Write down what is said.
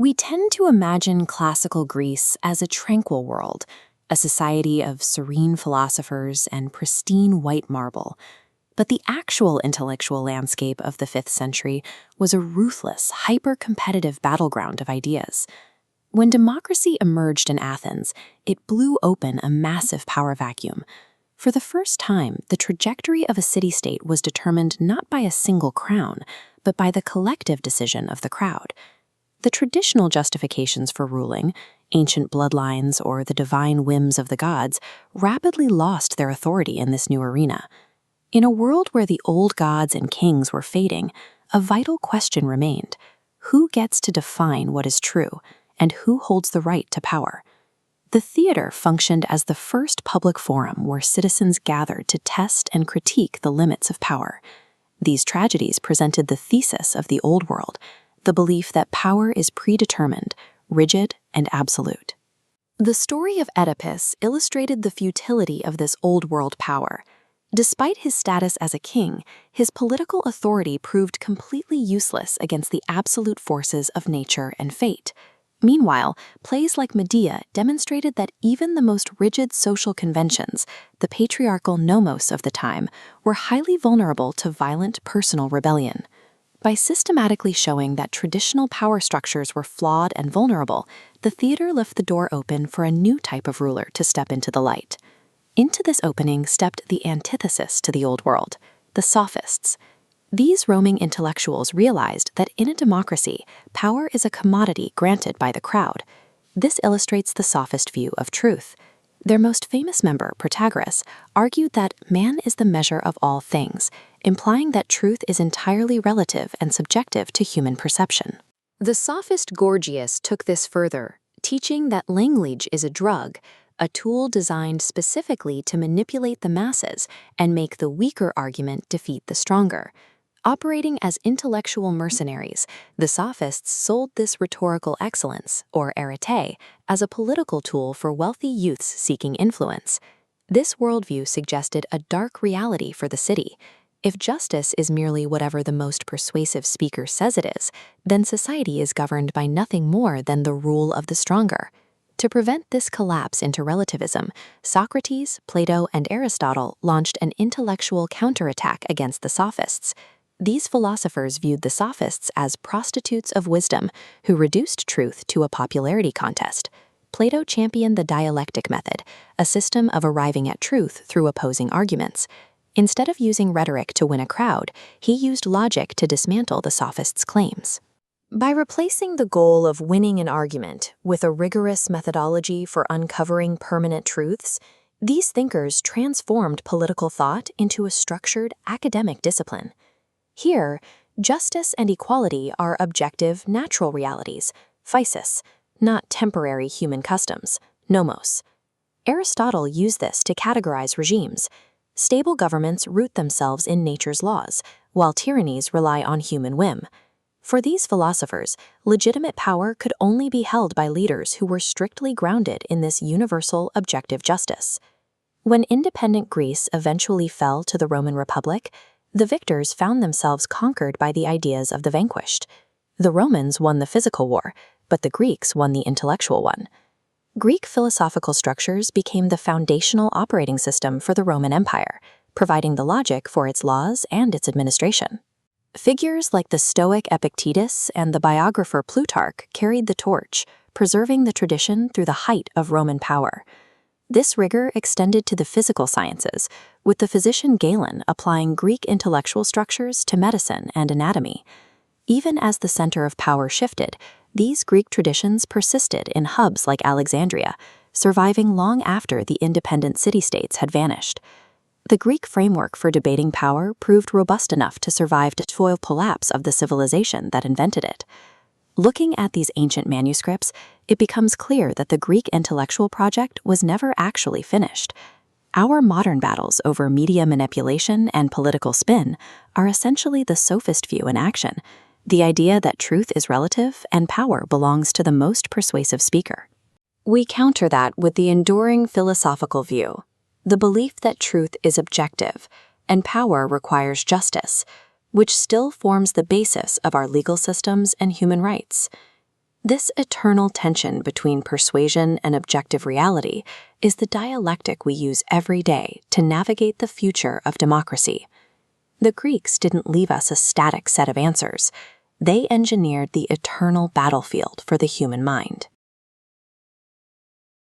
We tend to imagine classical Greece as a tranquil world, a society of serene philosophers and pristine white marble. But the actual intellectual landscape of the 5th century was a ruthless, hyper-competitive battleground of ideas. When democracy emerged in Athens, it blew open a massive power vacuum. For the first time, the trajectory of a city-state was determined not by a single crown, but by the collective decision of the crowd. The traditional justifications for ruling, ancient bloodlines or the divine whims of the gods, rapidly lost their authority in this new arena. In a world where the old gods and kings were fading, a vital question remained: who gets to define what is true, and who holds the right to power? The theater functioned as the first public forum where citizens gathered to test and critique the limits of power. These tragedies presented the thesis of the old world, the belief that power is predetermined, rigid, and absolute. The story of Oedipus illustrated the futility of this old-world power. Despite his status as a king, his political authority proved completely useless against the absolute forces of nature and fate. Meanwhile, plays like Medea demonstrated that even the most rigid social conventions, the patriarchal nomos of the time, were highly vulnerable to violent personal rebellion. By systematically showing that traditional power structures were flawed and vulnerable, the theater left the door open for a new type of ruler to step into the light. Into this opening stepped the antithesis to the old world, the Sophists. These Roman intellectuals realized that in a democracy, power is a commodity granted by the crowd. This illustrates the Sophist view of truth. Their most famous member, Protagoras, argued that man is the measure of all things, implying that truth is entirely relative and subjective to human perception. The sophist Gorgias took this further, teaching that language is a drug, a tool designed specifically to manipulate the masses and make the weaker argument defeat the stronger. Operating as intellectual mercenaries, the Sophists sold this rhetorical excellence, or arete, as a political tool for wealthy youths seeking influence. This worldview suggested a dark reality for the city. If justice is merely whatever the most persuasive speaker says it is, then society is governed by nothing more than the rule of the stronger. To prevent this collapse into relativism, Socrates, Plato, and Aristotle launched an intellectual counterattack against the Sophists. These philosophers viewed the Sophists as prostitutes of wisdom who reduced truth to a popularity contest. Plato championed the dialectic method, a system of arriving at truth through opposing arguments. Instead of using rhetoric to win a crowd, he used logic to dismantle the Sophists' claims. By replacing the goal of winning an argument with a rigorous methodology for uncovering permanent truths, these thinkers transformed political thought into a structured academic discipline. Here, justice and equality are objective, natural realities, physis, not temporary human customs, nomos. Aristotle used this to categorize regimes. Stable governments root themselves in nature's laws, while tyrannies rely on human whim. For these philosophers, legitimate power could only be held by leaders who were strictly grounded in this universal objective justice. When independent Greece eventually fell to the Roman Republic, the victors found themselves conquered by the ideas of the vanquished. The Romans won the physical war, but the Greeks won the intellectual one. Greek philosophical structures became the foundational operating system for the Roman Empire, providing the logic for its laws and its administration. Figures like the Stoic Epictetus and the biographer Plutarch carried the torch, preserving the tradition through the height of Roman power. This rigor extended to the physical sciences, with the physician Galen applying Greek intellectual structures to medicine and anatomy. Even as the center of power shifted, these Greek traditions persisted in hubs like Alexandria, surviving long after the independent city-states had vanished. The Greek framework for debating power proved robust enough to survive the full collapse of the civilization that invented it. Looking at these ancient manuscripts, it becomes clear that the Greek intellectual project was never actually finished. Our modern battles over media manipulation and political spin are essentially the sophist view in action, the idea that truth is relative and power belongs to the most persuasive speaker. We counter that with the enduring philosophical view, the belief that truth is objective and power requires justice, which still forms the basis of our legal systems and human rights. This eternal tension between persuasion and objective reality is the dialectic we use every day to navigate the future of democracy. The Greeks didn't leave us a static set of answers. They engineered the eternal battlefield for the human mind.